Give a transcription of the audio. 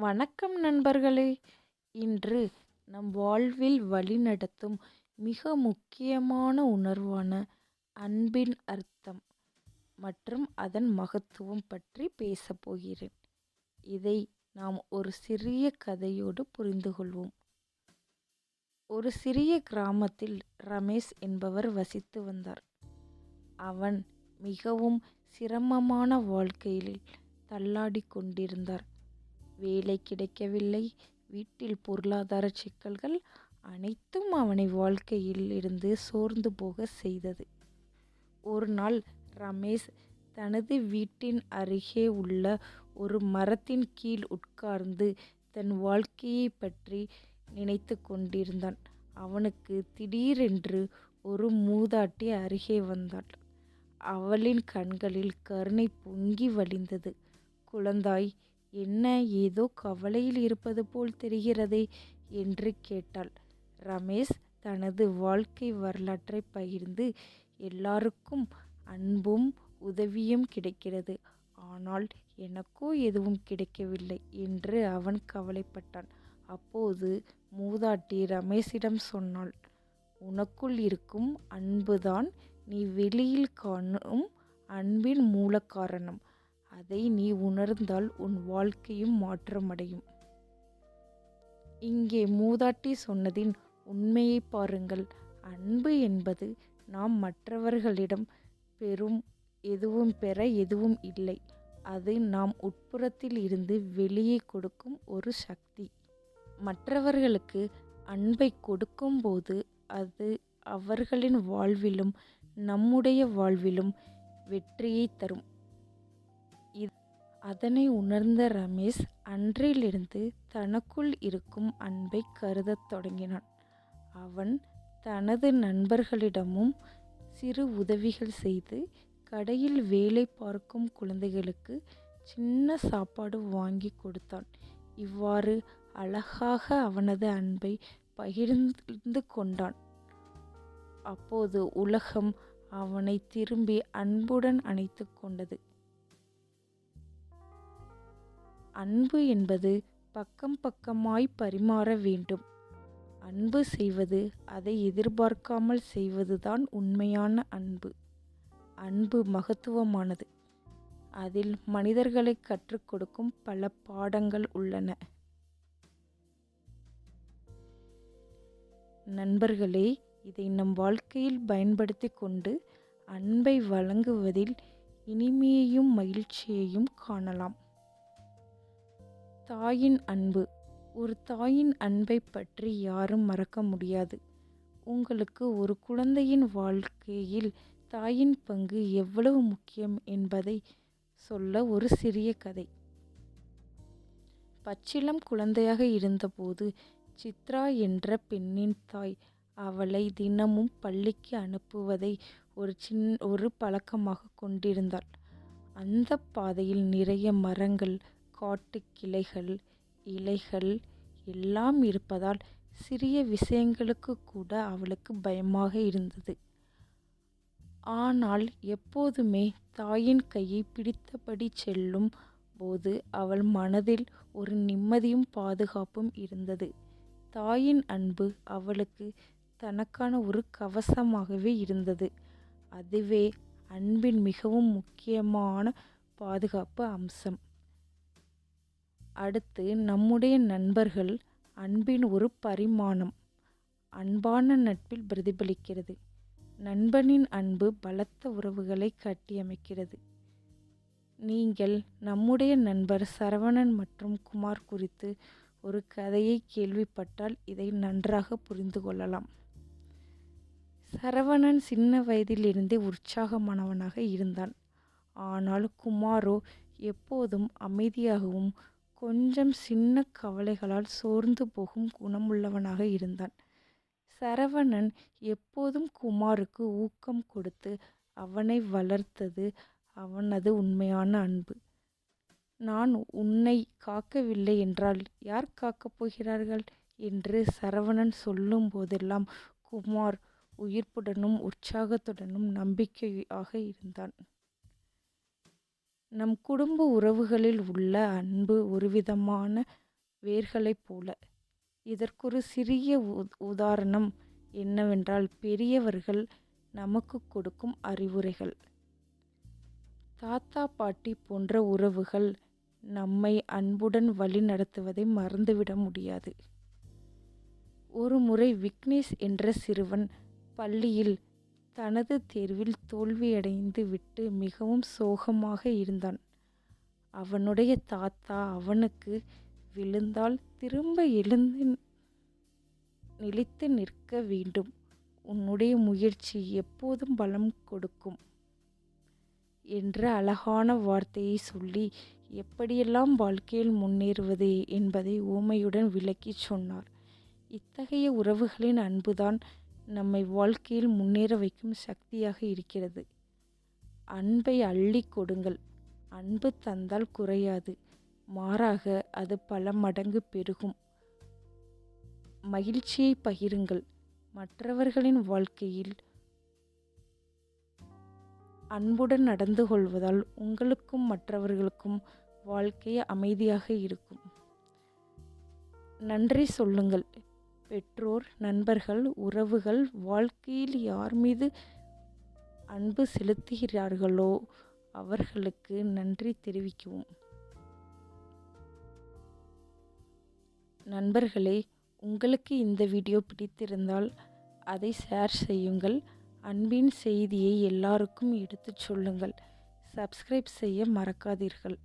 வணக்கம் நண்பர்களே! இன்று நம் வாழ்வில் வழிநடத்தும் மிக முக்கியமான உணர்வான அன்பின் அர்த்தம் மற்றும் அதன் மகத்துவம் பற்றி பேசப் போகிறேன். இதை நாம் ஒரு சிறிய கதையோடு புரிந்து கொள்வோம். ஒரு சிறிய கிராமத்தில் ரமேஷ் என்பவர் வசித்து வந்தார். அவன் மிகவும் சிரமமான வாழ்க்கையில் தள்ளாடிக் கொண்டிருந்தார். வேலை கிடைக்கவில்லை. வீட்டில் பொருளாதார சிக்கல்கள் அனைத்தும் அவனை வாழ்க்கையில் இருந்து சோர்ந்து போக செய்தது. ஒரு நாள் ரமேஷ் தனது வீட்டின் அருகே உள்ள ஒரு மரத்தின் கீழ் உட்கார்ந்து தன் வாழ்க்கையை பற்றி நினைத்து கொண்டிருந்தான். அவனுக்கு திடீரென்று ஒரு மூதாட்டி அருகே வந்தாள். அவளின் கண்களில் கருணை பொங்கி வழிந்தது. "குழந்தாய், என்ன ஏதோ கவலையில் இருப்பது போல் தெரிகிறதே" என்று கேட்டாள். ரமேஷ் தனது வாழ்க்கை வரலாற்றை பகிர்ந்து, "எல்லாருக்கும் அன்பும் உதவியும் கிடைக்கிறது. ஆனால் எனக்கோ எதுவும் கிடைக்கவில்லை" என்று அவன் கவலைப்பட்டான். அப்போது மூதாட்டி ரமேஷிடம் சொன்னாள், "உனக்குள் இருக்கும் அன்புதான் நீ வெளியில் காணும் அன்பின் மூல காரணம். அதை நீ உணர்ந்தால் உன் வாழ்க்கையும் மாற்றமடையும்." இங்கே மூதாட்டி சொன்னதின் உண்மையை பாருங்கள். அன்பு என்பது நாம் மற்றவர்களிடம் பெற எதுவும் இல்லை. அது நாம் உட்புறத்தில் இருந்து வெளியே கொடுக்கும் ஒரு சக்தி. மற்றவர்களுக்கு அன்பை கொடுக்கும்போது அது அவர்களின் வாழ்விலும் நம்முடைய வாழ்விலும் வெற்றியை தரும். அதனை உணர்ந்த ரமேஷ் அன்றிலிருந்து தனக்குள் இருக்கும் அன்பை கருதத் தொடங்கினான். அவன் தனது நண்பர்களிடமும் சிறு உதவிகள் செய்து, கடையில் வேலை பார்க்கும் குழந்தைகளுக்கு சின்ன சாப்பாடு வாங்கி கொடுத்தான். இவ்வாறு அழகாக அவனது அன்பை பகிர்ந்து கொண்டான். அப்போது உலகம் அவனை திரும்பி அன்புடன் அணைத்து கொண்டது. அன்பு என்பது பக்கம் பக்கமாய் பரிமாற வேண்டும். அன்பு செய்வது, அதை எதிர்பார்க்காமல் செய்வதுதான் உண்மையான அன்பு. அன்பு மகத்துவமானது. அதில் மனிதர்களை கற்றுக் கொடுக்கும் பல பாடங்கள் உள்ளன. நண்பர்களே, இதை நம் வாழ்க்கையில் பயன்படுத்தி கொண்டு அன்பை வழங்குவதில் இனிமையையும் மகிழ்ச்சியையும் காணலாம். தாயின் அன்பு. ஒரு தாயின் அன்பை பற்றி யாரும் மறக்க முடியாது. உங்களுக்கு ஒரு குழந்தையின் வாழ்க்கையில் தாயின் பங்கு எவ்வளவு முக்கியம் என்பதை சொல்ல ஒரு சிறிய கதை. பச்சிளம் குழந்தையாக இருந்தபோது சித்ரா என்ற பெண்ணின் தாய் அவளை தினமும் பள்ளிக்கு அனுப்புவதை ஒரு பழக்கமாக கொண்டிருந்தாள். அந்த பாதையில் நிறைய மரங்கள், காட்டு கிளைகள், இலைகள் எல்லாம் இருப்பதால் சிறிய விஷயங்களுக்கு கூட அவளுக்கு பயமாக இருந்தது. ஆனால் எப்போதுமே தாயின் கையை பிடித்தபடி செல்லும் போது அவள் மனதில் ஒரு நிம்மதியும் பாதுகாப்பும் இருந்தது. தாயின் அன்பு அவளுக்கு தனக்கான ஒரு கவசமாகவே இருந்தது. அதுவே அன்பின் மிகவும் முக்கியமான பாதுகாப்பு அம்சம். அடுத்து, நம்முடைய நண்பர்கள் அன்பின் ஒரு பரிமாணம். அன்பான நட்பில் பிரதிபலிக்கிறது. நண்பனின் அன்பு பலத்த உறவுகளை கட்டியமைக்கிறது. நீங்கள் நம்முடைய நண்பர் சரவணன் மற்றும் குமார் குறித்து ஒரு கதையை கேள்விப்பட்டால் இதை நன்றாக புரிந்து கொள்ளலாம். சரவணன் சின்ன வயதிலிருந்தே உற்சாகமானவனாக இருந்தான். ஆனால் குமாரோ எப்போதும் அமைதியாகவும் கொஞ்சம் சின்ன கவலைகளால் சோர்ந்து போகும் குணமுள்ளவனாக இருந்தான். சரவணன் எப்போதும் குமாருக்கு ஊக்கம் கொடுத்து அவனை வளர்த்தது அவனது உண்மையான அன்பு. "நான் உன்னை காக்கவில்லை என்றால் யார் காக்கப் போகிறார்கள்?" என்று சரவணன் சொல்லும் போதெல்லாம் குமார் உயிர்ப்புடனும் உற்சாகத்துடனும் நம்பிக்கையாக இருந்தான். நம் குடும்ப உறவுகளில் உள்ள அன்பு ஒருவிதமான வேர்களைப் போல. இதற்கொரு சிறிய உதாரணம் என்னவென்றால் பெரியவர்கள் நமக்கு கொடுக்கும் அறிவுரைகள். தாத்தா பாட்டி போன்ற உறவுகள் நம்மை அன்புடன் வழி நடத்துவதை மறந்துவிட முடியாது. ஒரு முறை விக்னேஷ் என்ற சிறுவன் பள்ளியில் தனது தேர்வில் தோல்வியடைந்து விட்டு மிகவும் சோகமாக இருந்தான். அவனுடைய தாத்தா அவனுக்கு, விழுந்தால் திரும்ப எழுந்து நிலைத்து நிற்க வேண்டும், உன்னுடைய முயற்சி எப்போதும் பலம் கொடுக்கும் என்ற அழகான வார்த்தையை சொல்லி எப்படியெல்லாம் வாழ்க்கையில் முன்னேறுவது என்பதை உவமையுடன் விளக்கி சொன்னார். இத்தகைய உறவுகளின் அன்புதான் நம்மை வாழ்க்கையில் முன்னேற வைக்கும் சக்தியாக இருக்கிறது. அன்பை அள்ளி கொடுங்கள். அன்பு தந்தால் குறையாது, மாறாக அது பல மடங்கு பெருகும். மகிழ்ச்சியை பகிருங்கள். மற்றவர்களின் வாழ்க்கையில் அன்புடன் நடந்து கொள்வதால் உங்களுக்கும் மற்றவர்களுக்கும் வாழ்க்கை அமைதியாக இருக்கும். நன்றி சொல்லுங்கள். பெற்றோர், நண்பர்கள், உறவுகள் வாழ்க்கையில் யார் மீது அன்பு செலுத்துகிறார்களோ அவர்களுக்கு நன்றி தெரிவிக்கவும். நண்பர்களே, உங்களுக்கு இந்த வீடியோ பிடித்திருந்தால் அதை ஷேர் செய்யுங்கள். அன்பின் செய்தியை எல்லாருக்கும் எடுத்துச் சொல்லுங்கள். சப்ஸ்கிரைப் செய்ய மறக்காதீர்கள்.